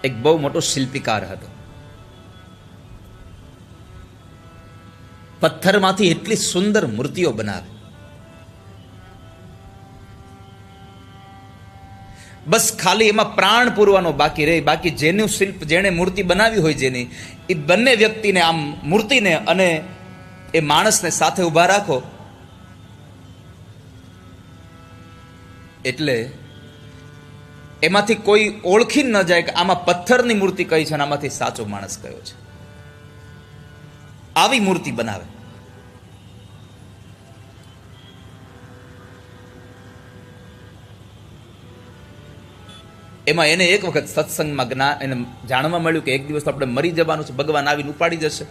એક બહુ મોટો શિલ્પીકાર હતો. પથ્થરમાંથી એટલી સુંદર મૂર્તિઓ બનાવે. બસ ખાલી એમાં પ્રાણ પૂરવાનો બાકી રહે. બાકી જેનું શિલ્પ, જેણે મૂર્તિ બનાવી હોય જેની, એ બંને વ્યક્તિને, આમ મૂર્તિને અને એ માણસને સાથે ઊભા રાખો એટલે એમાંથી કોઈ ઓળખી ન જાય કે આમાં પથ્થરની મૂર્તિ કઈ છે અને આમાંથી સાચો માણસ કયો છે. આવી મૂર્તિ બનાવે. એમાં એને એક વખત સત્સંગમાં જ્ઞાન એને જાણવા મળ્યું કે એક દિવસ તો આપણે મરી જવાનું છે, ભગવાન આવીને ઉપાડી જશે.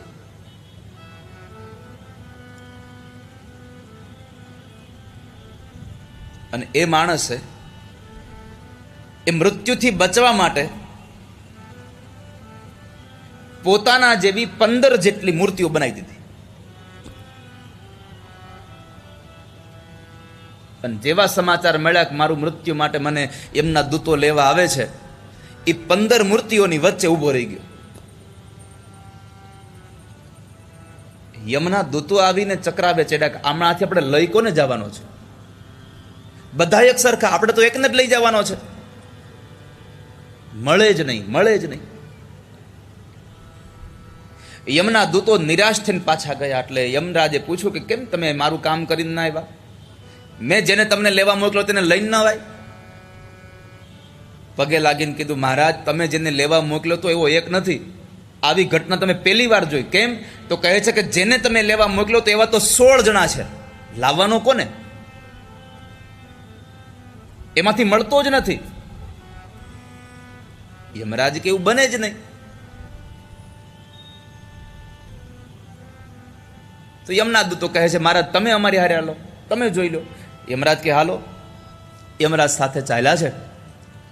અને એ માણસે એ મૃત્યુથી બચવા માટે પોતાના જેવી 15 જેટલી મૂર્તિઓ બનાવી દીધી. અને જેવા સમાચાર મળ્યા કે મારું મૃત્યુ માટે મને એમના દૂતો લેવા આવે છે, એ 15 મૂર્તિઓની વચ્ચે ઊભો રહી ગયો. યમના દૂતો આવીને ચક્રાવે ચડ્યા કે આમણાથી આપણે લઈ કોને જવાનો છે? બધા એક સરખા, આપણે તો એકને જ લઈ જવાનો છે. મળે જ નહીં, મળે જ નહીં. યમના દૂતો નિરાશ થઈને પાછા ગયા. એટલે યમરાજે પૂછ્યું કે કેમ તમે મારું કામ કરીને ના આવ્યા? મેં જેને તમને લેવા મોકલો તેને લઈને ના આવ્યા? પગે લાગીને કીધું મહારાજ, તમે જેને લેવા મોકલ્યો તો એવો એક નથી. આવી ઘટના તમે પહેલી વાર જોઈ. કેમ? તો કહે છે કે જેને તમે લેવા મોકલ્યો તો એવા તો 16 જણા છે. લાવવાનો કોને? એમાંથી મળતો જ નથી. યમરાજ કે એવું બને જ નહીં. તો યમના દૂતો કહે છે મહારાજ તમે અમારી હારે હાલો, તમે જોઈ લો. યમરાજ કે હાલો. યમરાજ સાથે ચાલ્યા છે.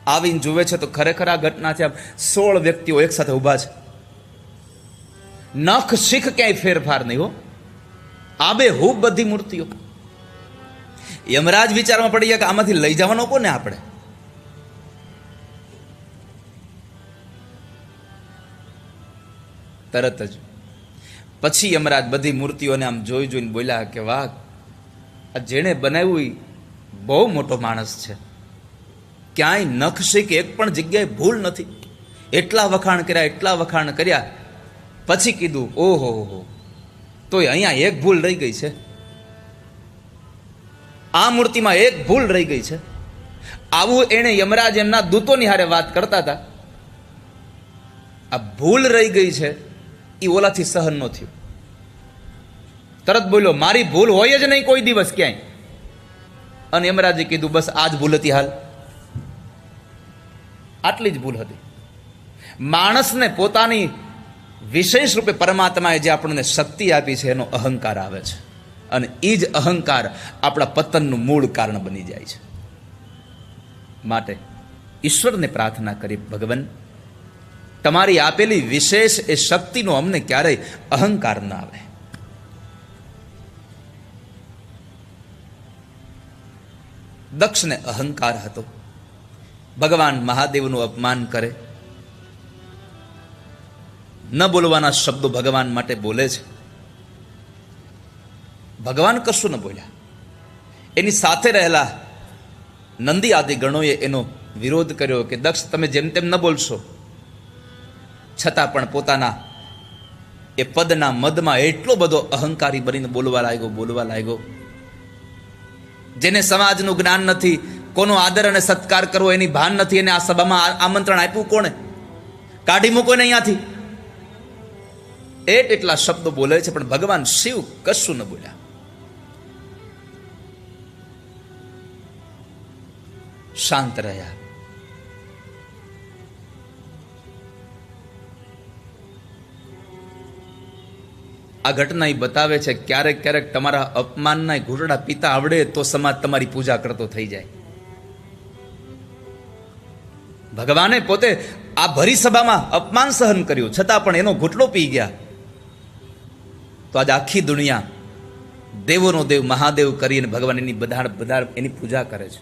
આવીને જુએ છે તો ખરેખર આ ઘટના છે. 16 વ્યક્તિઓ એક સાથે ઊભા છે. નખ શીખ ક્યાંય ફેરફાર નહીં હો. આબે હૂબ બધી મૂર્તિઓ. યમરાજ વિચારમાં પડી ગયા કે આમાંથી લઈ જવાનો કોને આપણે? તરત જ પછી યમરાજ બધી મૂર્તિઓને આમ જોઈ જોઈને બોલ્યા કે વાહ, આ જેણે બનાવ્યું બહુ મોટો માણસ છે. ક્યાંય નખ શીખ એક પણ જગ્યાએ ભૂલ નથી. એટલા વખાણ કર્યા, એટલા વખાણ કર્યા. પછી કીધું ઓહો હો, તોય અહીંયા એક ભૂલ રહી ગઈ છે. આ મૂર્તિમાં એક ભૂલ રહી ગઈ છે. આવું એને યમરાજ એમના દૂતોની હારે વાત કરતા હતા. આ ભૂલ રહી ગઈ છે એ ઓલાથી સહન ન થયું. તરત બોલ્યો મારી ભૂલ હોય જ નહીં કોઈ દિવસ ક્યાંય. અને યમરાજે કીધું બસ આ જ ભૂલ હતી હાલ. આટલી જ ભૂલ હતી. માણસને પોતાની વિશેષ રૂપે પરમાત્માએ જે આપણને શક્તિ આપી છે એનો અહંકાર આવે છે. અને એ જ અહંકાર આપણા પતનનું મૂળ કારણ બની જાય છે. માટે ઈશ્વરને પ્રાર્થના કરી, ભગવાન તમારી આપેલી વિશેષ એ શક્તિનો અમને ક્યારેય અહંકાર ના આવે. દક્ષને અહંકાર હતો. ભગવાન મહાદેવનું અપમાન કરે, ન બોલવાના શબ્દો ભગવાન માટે બોલે છે. ભગવાન કશું ન બોલ્યા. એની સાથે રહેલા નંદી આદિ ગણોએ એનો વિરોધ કર્યો કે દક્ષ તમે જેમ તેમ ન બોલશો. છતાં પણ પોતાના એ પદના મદમાં એટલો બધો અહંકારી બનીને બોલવા લાગ્યો. જેને સમાજનું જ્ઞાન નથી, કોનો આદર અને સત્કાર કરવો એની ભાન નથી, એને આ સભામાં આમંત્રણ આપ્યું કોણે? કાઢી મૂકો ને અહીંયાથી. એટલા શબ્દો બોલે છે પણ ભગવાન શિવ કશું ન બોલ્યા. શાંત રહ્યા. આ ઘટના એ બતાવે છે ક્યારેક ક્યારેક તમારા અપમાનના ઘૂંટડા પીતા આવડે તો સમાજ તમારી પૂજા કરતો થઈ જાય. ભગવાને પોતે આ ભરી સભામાં અપમાન સહન કર્યું, છતાં પણ એનો ઘૂંટડો પી ગયા. તો આજે આખી દુનિયા દેવોનો દેવ મહાદેવ કરીને ભગવાન એની બધા એની પૂજા કરે છે.